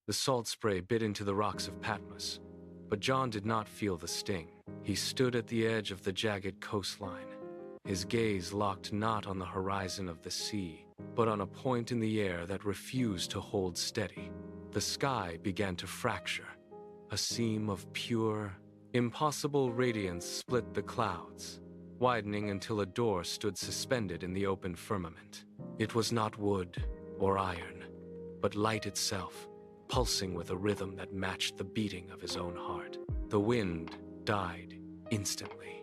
The salt spray bit into the rocks of Patmos, but John did not feel the sting. He stood at the edge of the jagged coastline, his gaze locked not on the horizon of the sea, but on a point in the air that refused to hold steady. The sky began to fracture. A seam of pure, impossible radiance split the clouds, widening until a door stood suspended in the open firmament. It was not wood or iron, but light itself, pulsing with a rhythm that matched the beating of his own heart. The wind died instantly.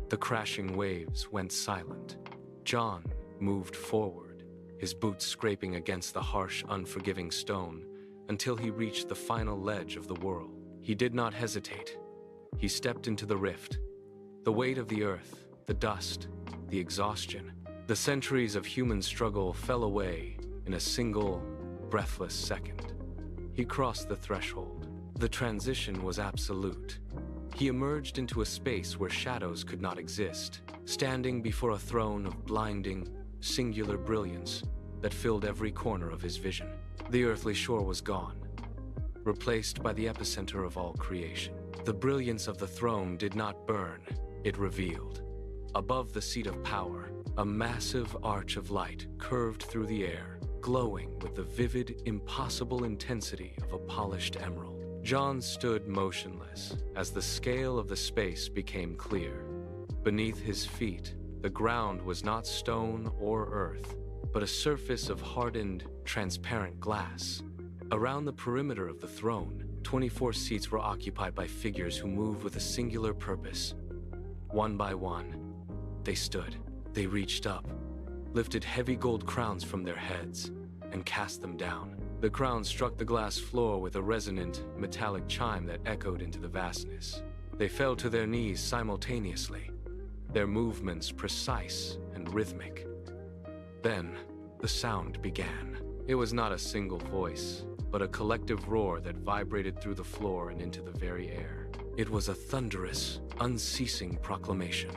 The crashing waves went silent. John moved forward, his boots scraping against the harsh, unforgiving stone, until he reached the final ledge of the whirl. He did not hesitate. He stepped into the rift. The weight of the earth, the dust, the exhaustion, the centuries of human struggle fell away in a single, breathless second. He crossed the threshold. The transition was absolute. He emerged into a space where shadows could not exist, standing before a throne of blinding, singular brilliance that filled every corner of his vision. The earthly shore was gone, replaced by the epicenter of all creation. The brilliance of the throne did not burn, it revealed. Above the seat of power, a massive arch of light curved through the air, glowing with the vivid, impossible intensity of a polished emerald. John stood motionless as the scale of the space became clear. Beneath his feet, the ground was not stone or earth, but a surface of hardened, transparent glass. Around the perimeter of the throne, 24 seats were occupied by figures who moved with a singular purpose. One by one, they stood. They reached up, lifted heavy gold crowns from their heads, and cast them down. The crowns struck the glass floor with a resonant, metallic chime that echoed into the vastness. They fell to their knees simultaneously, their movements precise and rhythmic. Then, the sound began. It was not a single voice, but a collective roar that vibrated through the floor and into the very air. It was a thunderous, unceasing proclamation.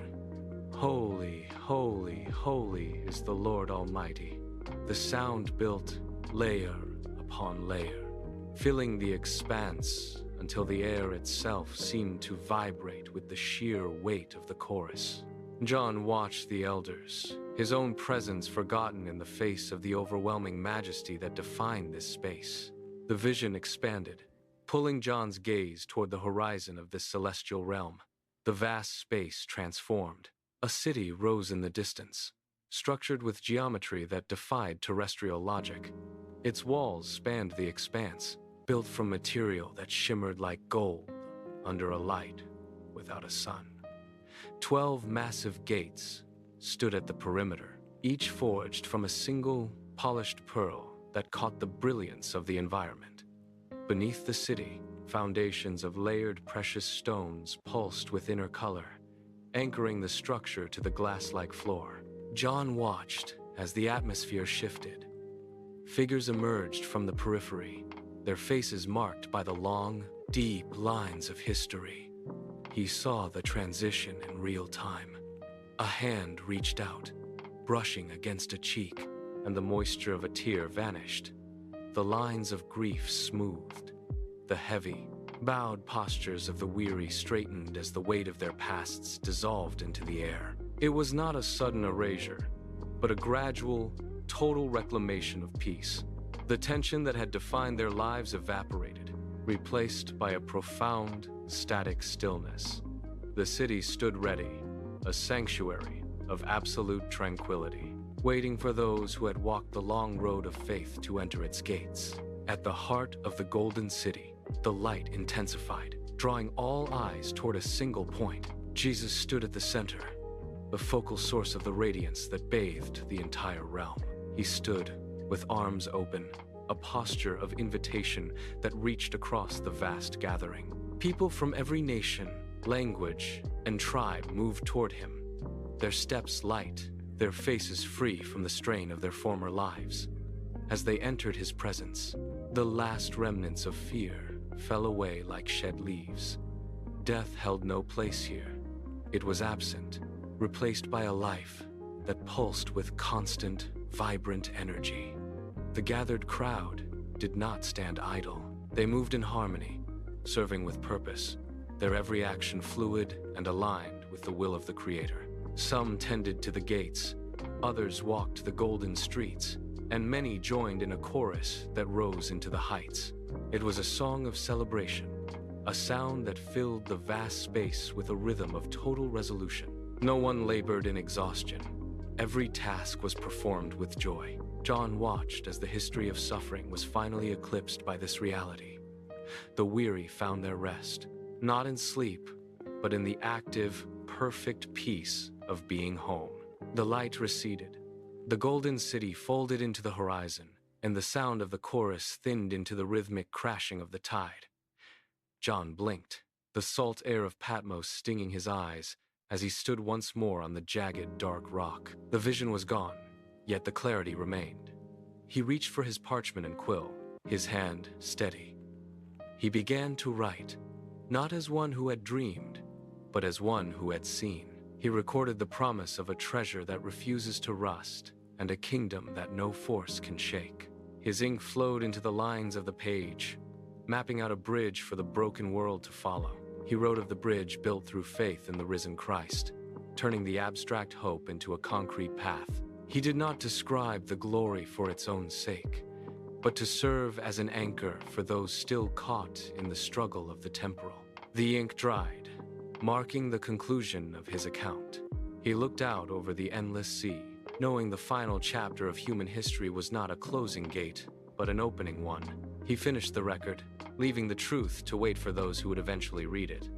Holy, holy, holy is the Lord Almighty. The sound built layer upon layer, filling the expanse until the air itself seemed to vibrate with the sheer weight of the chorus. John watched the elders, his own presence forgotten in the face of the overwhelming majesty that defined this space. The vision expanded, pulling John's gaze toward the horizon of this celestial realm. The vast space transformed. A city rose in the distance, structured with geometry that defied terrestrial logic. Its walls spanned the expanse, built from material that shimmered like gold under a light without a sun. 12 massive gates stood at the perimeter, each forged from a single polished pearl that caught the brilliance of the environment. Beneath the city, foundations of layered precious stones pulsed with inner color, anchoring the structure to the glass-like floor. John watched as the atmosphere shifted. Figures emerged from the periphery, their faces marked by the long, deep lines of history. He saw the transition in real time. A hand reached out, brushing against a cheek, and the moisture of a tear vanished. The lines of grief smoothed. The heavy, bowed postures of the weary straightened as the weight of their pasts dissolved into the air. It was not a sudden erasure, but a gradual, total reclamation of peace. The tension that had defined their lives evaporated, replaced by a profound, static stillness. The city stood ready, a sanctuary of absolute tranquility, waiting for those who had walked the long road of faith to enter its gates. At the heart of the Golden City, the light intensified, drawing all eyes toward a single point. Jesus stood at the center, the focal source of the radiance that bathed the entire realm. He stood, with arms open, a posture of invitation that reached across the vast gathering. People from every nation, language, and tribe moved toward him, their steps light, their faces free from the strain of their former lives. As they entered his presence, the last remnants of fear fell away like shed leaves. Death held no place here. It was absent, replaced by a life that pulsed with constant, vibrant energy. The gathered crowd, did not stand idle. They moved in harmony, serving with purpose, their every action fluid and aligned with the will of the Creator. Some tended to the gates, others walked the golden streets, and many joined in a chorus that rose into the heights. It was a song of celebration, a sound that filled the vast space with a rhythm of total resolution. No one labored in exhaustion. Every task was performed with joy. John watched as the history of suffering was finally eclipsed by this reality. The weary found their rest, not in sleep, but in the active, perfect peace of being home. The light receded. The golden city folded into the horizon, and the sound of the chorus thinned into the rhythmic crashing of the tide. John blinked, the salt air of Patmos stinging his eyes as he stood once more on the jagged, dark rock. The vision was gone, yet the clarity remained. He reached for his parchment and quill, his hand steady. He began to write, not as one who had dreamed, but as one who had seen. He recorded the promise of a treasure that refuses to rust and a kingdom that no force can shake. His ink flowed into the lines of the page, mapping out a bridge for the broken world to follow. He wrote of the bridge built through faith in the risen Christ, turning the abstract hope into a concrete path. He did not describe the glory for its own sake, but to serve as an anchor for those still caught in the struggle of the temporal. The ink dried, marking the conclusion of his account. He looked out over the endless sea, knowing the final chapter of human history was not a closing gate, but an opening one. He finished the record, leaving the truth to wait for those who would eventually read it.